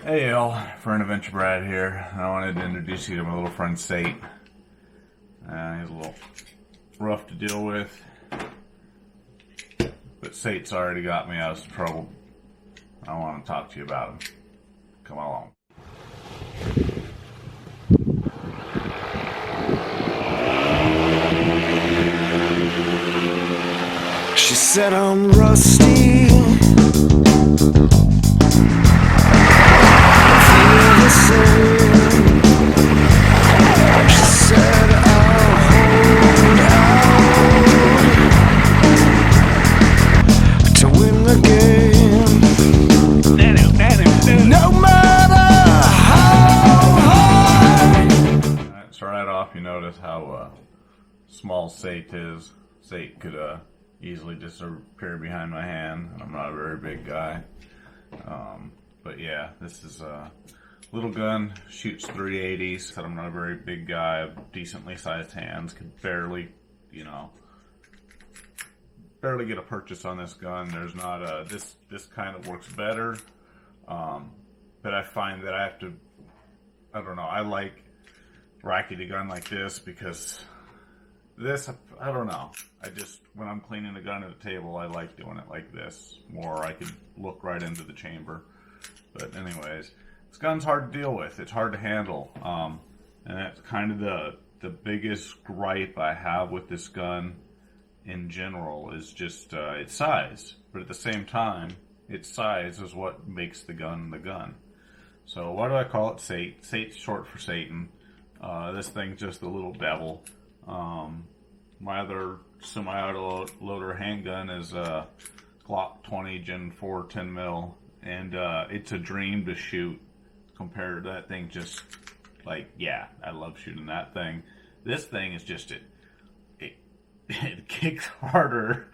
Hey y'all, Friend Adventure Brad here. I wanted to introduce you to my little friend Sate. He's a little rough to deal with, but Sate's already got me out of some trouble. I want to talk to you about him. Come along. She said I'm rusty. She said I'll hold out to win the game. No matter how hard. Alright, so right off you notice how small Sate is. Sate could easily disappear behind my hand, and I'm not a very big guy. But yeah, this is a little gun, shoots 380s, and I'm not a very big guy, decently sized hands, could barely get a purchase on this gun. There's not a, this kind of works better, but I find that I have to, I don't know, I like racket a gun like this because this, I don't know, when I'm cleaning a gun at a table, I like doing it like this more. I could look right into the chamber. But anyways, this gun's hard to deal with. It's hard to handle. And that's kind of the biggest gripe I have with this gun in general is just its size. But at the same time, its size is what makes the gun the gun. So why do I call it Sate? Sate's short for Satan. This thing's just a little devil. My other semi-auto loader handgun is a Glock 20 Gen 4 10 mil. And it's a dream to shoot compared to that thing. Just like, yeah, I love shooting that thing. This thing is just it kicks harder,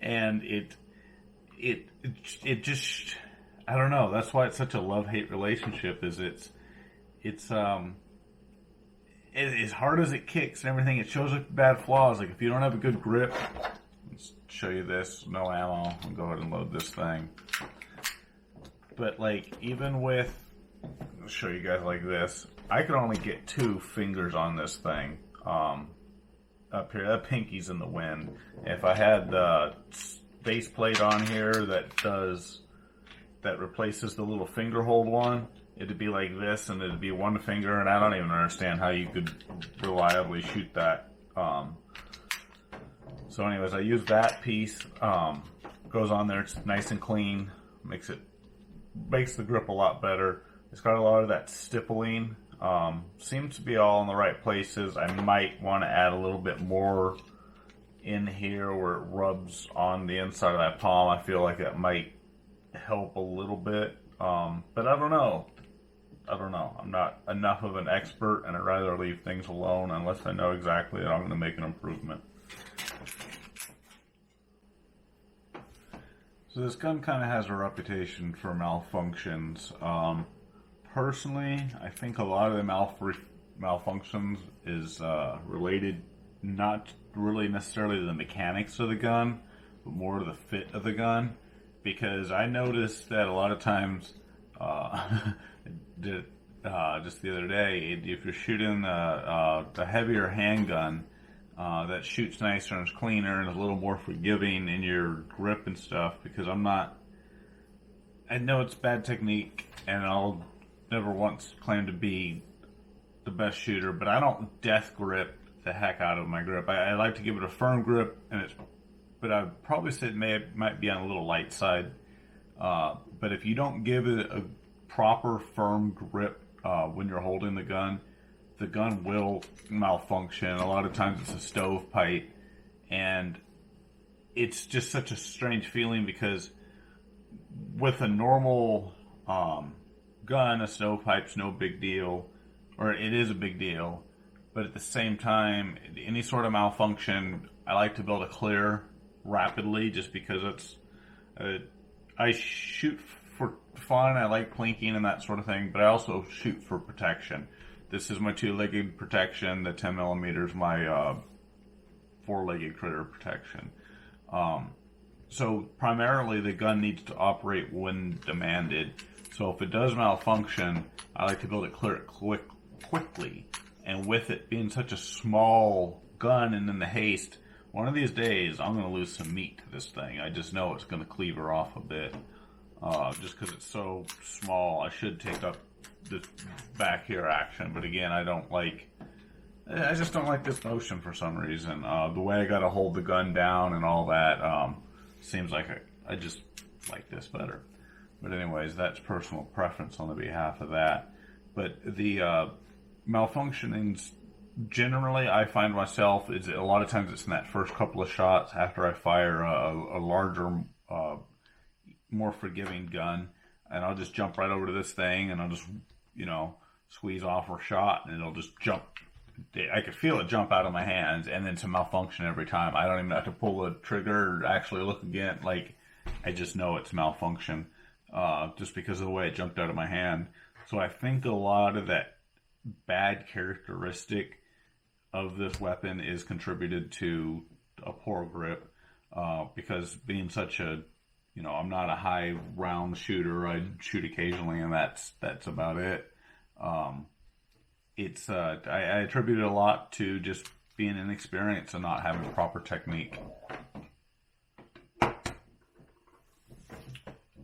and it just, I don't know. That's why it's such a love-hate relationship. Is it's as hard as it kicks and everything, it shows up bad flaws. Like if you don't have a good grip, let's show you this. No ammo. I'll go ahead and load this thing. But like, even with, I'll show you guys like this, I could only get 2 fingers on this thing. Up here, that pinky's in the wind. If I had the base plate on here that replaces the little finger hold one, it'd be like this, and it'd be 1 finger, and I don't even understand how you could reliably shoot that. So anyways, I use that piece, goes on there, it's nice and clean, makes the grip a lot better. It's got a lot of that stippling. Seems to be all in the right places. I might want to add a little bit more in here where it rubs on the inside of that palm. I feel like that might help a little bit. But I don't know. I'm not enough of an expert, and I'd rather leave things alone unless I know exactly that I'm going to make an improvement. So this gun kind of has a reputation for malfunctions. Personally, I think a lot of the malfunctions is related not really necessarily to the mechanics of the gun, but more to the fit of the gun. Because I noticed that a lot of times, just the other day, if you're shooting the heavier handgun, that shoots nicer and is cleaner and is a little more forgiving in your grip and stuff, because I know it's bad technique, and I'll never once claim to be the best shooter, but I don't death grip the heck out of my grip. I like to give it a firm grip, but I'd probably say it might be on a little light side. But if you don't give it a proper firm grip when you're holding the gun will malfunction. A lot of times it's a stovepipe, and it's just such a strange feeling because with a normal gun, a stovepipe's no big deal, or it is a big deal, but at the same time, any sort of malfunction, I like to be able to clear rapidly just because I shoot for fun, I like plinking and that sort of thing, but I also shoot for protection. This is my 2-legged protection. The 10 millimeter is my 4-legged critter protection. So primarily the gun needs to operate when demanded. So if it does malfunction, I like to be able to clear it quickly. And with it being such a small gun and in the haste, one of these days I'm going to lose some meat to this thing. I just know it's going to cleaver off a bit. Just because it's so small, I should take up this back here action. But again, I just don't like this motion for some reason. The way I got to hold the gun down and all that seems like I just like this better. But anyways, that's personal preference on the behalf of that. But the malfunctionings, generally, I find myself, a lot of times it's in that first couple of shots after I fire a larger, more forgiving gun, and I'll just jump right over to this thing, and I'll just, squeeze off a shot, and it'll just jump. I could feel it jump out of my hands, and then to malfunction every time. I don't even have to pull the trigger or actually look again. I just know it's malfunction, just because of the way it jumped out of my hand. So I think a lot of that bad characteristic of this weapon is contributed to a poor grip, because being such a, I'm not a high round shooter. I shoot occasionally, and that's about it. I attribute it a lot to just being inexperienced and not having proper technique.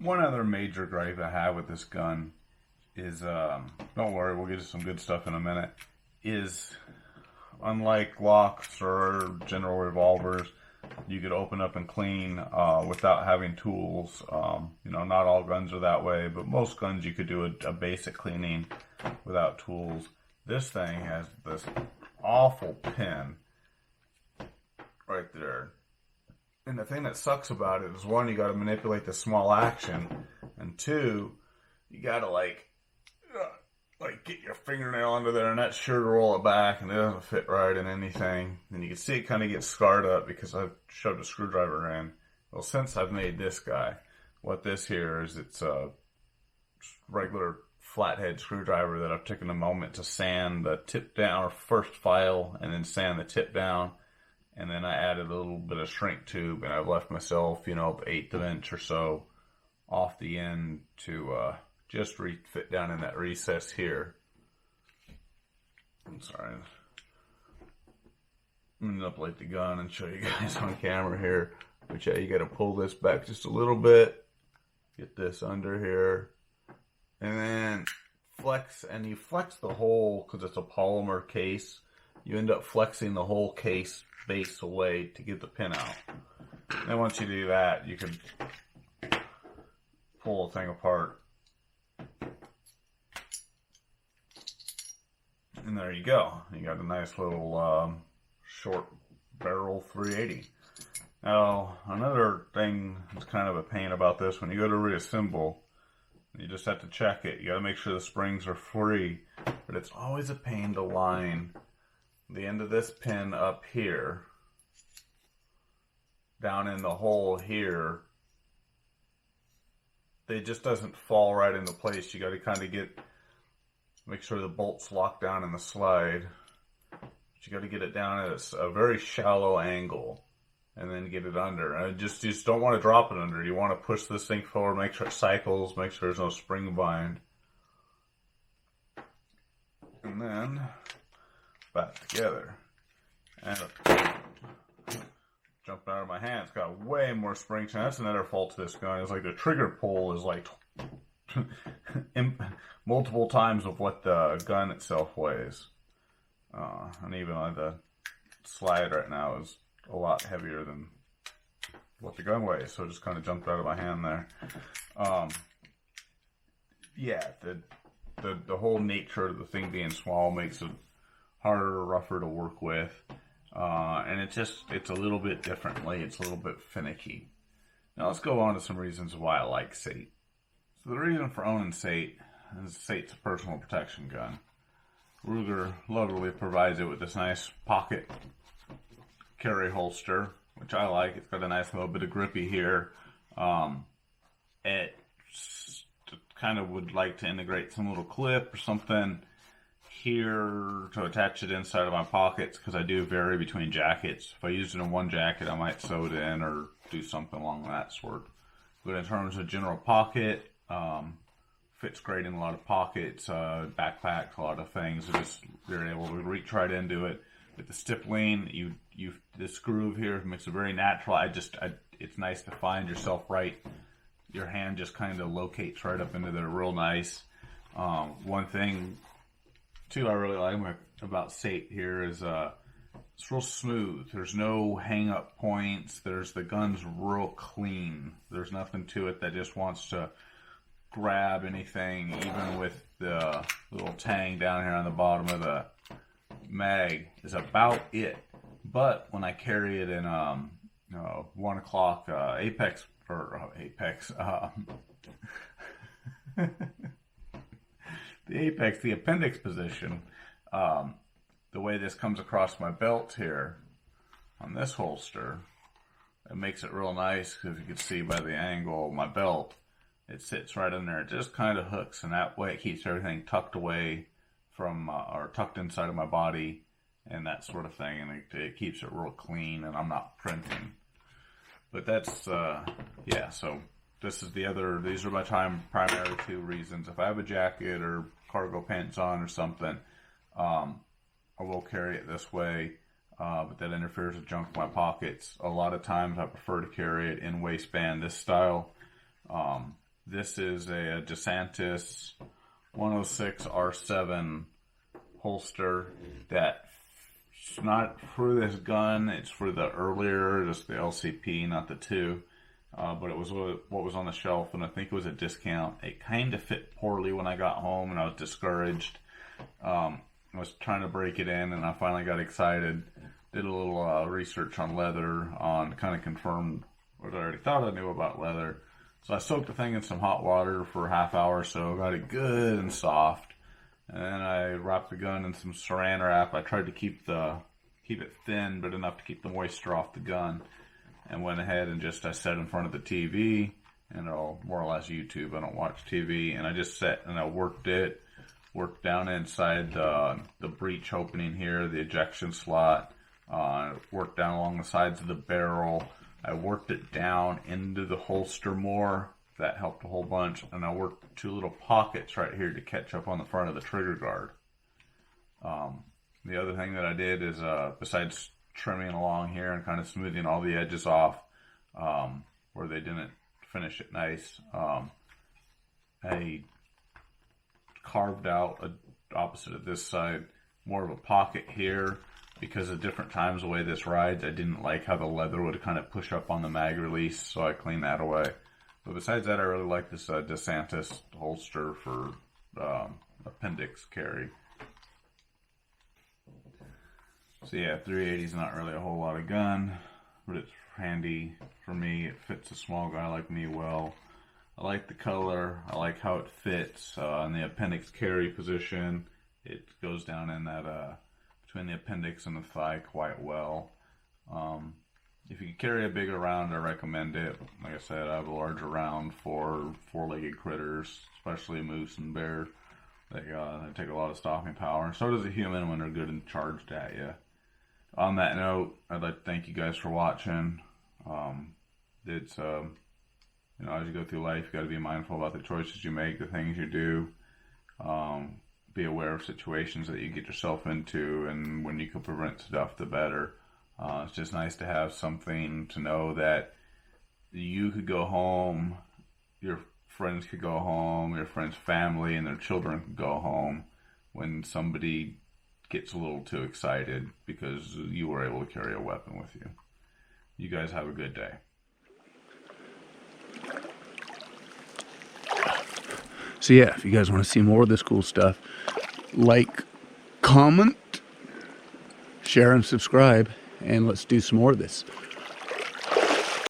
One other major gripe I have with this gun is, don't worry, we'll get to some good stuff in a minute, is unlike Glocks or general revolvers, you could open up and clean without having tools. Not all guns are that way, but most guns you could do a basic cleaning without tools. This thing has this awful pin right there. And the thing that sucks about it is, one, you got to manipulate the small action, and two, you got to get your fingernail under there, and that's sure to roll it back, and it doesn't fit right in anything. And you can see it kind of gets scarred up because I've shoved a screwdriver in. Well, since I've made this guy, what this here is, it's a regular flathead screwdriver that I've taken a moment to sand the tip down, or first file, and then sand the tip down. And then I added a little bit of shrink tube, and I've left myself, 1/8 of an inch or so off the end to just fit down in that recess here. I'm sorry. I'm going to uplight the gun and show you guys on camera here. But yeah, you got to pull this back just a little bit. Get this under here. And then flex, and you flex the whole, because it's a polymer case, you end up flexing the whole case base away to get the pin out. And once you do that, you can pull the thing apart. And there you go. You got a nice little short barrel 380. Now, another thing that's kind of a pain about this, when you go to reassemble, you just have to check it. You got to make sure the springs are free, but it's always a pain to line the end of this pin up here down in the hole here. It just doesn't fall right into place. You got to kind of make sure the bolt's locked down in the slide. But you got to get it down at a very shallow angle, and then get it under. And you just don't want to drop it under. You want to push this thing forward, make sure it cycles, make sure there's no spring bind. And then back together. And it jumped out of my hand. It's got way more spring. That's another fault to this gun. It's like the trigger pull is like multiple times of what the gun itself weighs. And even like the slide right now is a lot heavier than what the gun weighs, so it just kind of jumped out of my hand there. Yeah, the whole nature of the thing being small makes it harder, rougher to work with, and it's a little bit differently. It's a little bit finicky. Now let's go on to some reasons why I like SATE. So the reason for owning SATE is SATE's a personal protection gun. Ruger lovingly provides it with this nice pocket carry holster, which I like. It's got a nice little bit of grippy here. It kind of would like to integrate some little clip or something here to attach it inside of my pockets, because I do vary between jackets. If I use it in one jacket, I might sew it in or do something along that sort. But in terms of general pocket, fits great in a lot of pockets, backpacks, a lot of things. They're able to reach right into it. With the stippling, this groove here makes it very natural. It's nice to find yourself right. Your hand just kind of locates right up into there real nice. One thing too I really like about SATE here is it's real smooth. There's no hang up points. The gun's real clean. There's nothing to it that just wants to grab anything, even with the little tang down here on the bottom of the mag is about it. But when I carry it in 1 o'clock Apex the appendix position, the way this comes across my belt here on this holster, it makes it real nice because you can see by the angle of my belt, it sits right in there. It just kind of hooks, and that way it keeps everything tucked away from or tucked inside of my body and that sort of thing, and it keeps it real clean, and I'm not printing. But that's yeah, so these are my primary 2 reasons. If I have a jacket or cargo pants on or something, I will carry it this way, but that interferes with junk in my pockets. A lot of times I prefer to carry it in waistband, this style. This is a DeSantis 106 R7 holster that's not for this gun. It's for the earlier, just the LCP, not the 2. But it was what was on the shelf, and I think it was a discount. It kind of fit poorly when I got home, and I was discouraged. I was trying to break it in, and I finally got excited. Did a little research on leather, kind of confirmed what I already thought I knew about leather. So I soaked the thing in some hot water for a half hour or so, got it good and soft, and then I wrapped the gun in some saran wrap. I tried to keep it thin, but enough to keep the moisture off the gun, and went ahead and I sat in front of the TV, and more or less YouTube. I don't watch TV, and I just sat and I worked down inside the breech opening here, the ejection slot, worked down along the sides of the barrel. I worked it down into the holster more. That helped a whole bunch. And I worked 2 little pockets right here to catch up on the front of the trigger guard. The other thing that I did is, besides trimming along here and kind of smoothing all the edges off where they didn't finish it nice, I carved out, opposite of this side, more of a pocket here. Because of different times the way this rides, I didn't like how the leather would kind of push up on the mag release, so I cleaned that away. But besides that, I really like this DeSantis holster for appendix carry. So yeah, 380 is not really a whole lot of gun, but it's handy for me. It fits a small guy like me well. I like the color. I like how it fits in the appendix carry position. It goes down in that between the appendix and the thigh quite well. If you can carry a bigger round, I recommend it. Like I said, I have a larger round for 4-legged critters, especially moose and bear. They take a lot of stopping power, and so does a human when they're good and charged at you. On that note, I'd like to thank you guys for watching. It's as you go through life, you got to be mindful about the choices you make, the things you do. Be aware of situations that you get yourself into, and when you can prevent stuff, the better. It's just nice to have something to know that you could go home, your friends could go home, your friends' family and their children could go home when somebody gets a little too excited because you were able to carry a weapon with you. You guys have a good day. So yeah, if you guys want to see more of this cool stuff, like, comment, share, and subscribe, and let's do some more of this.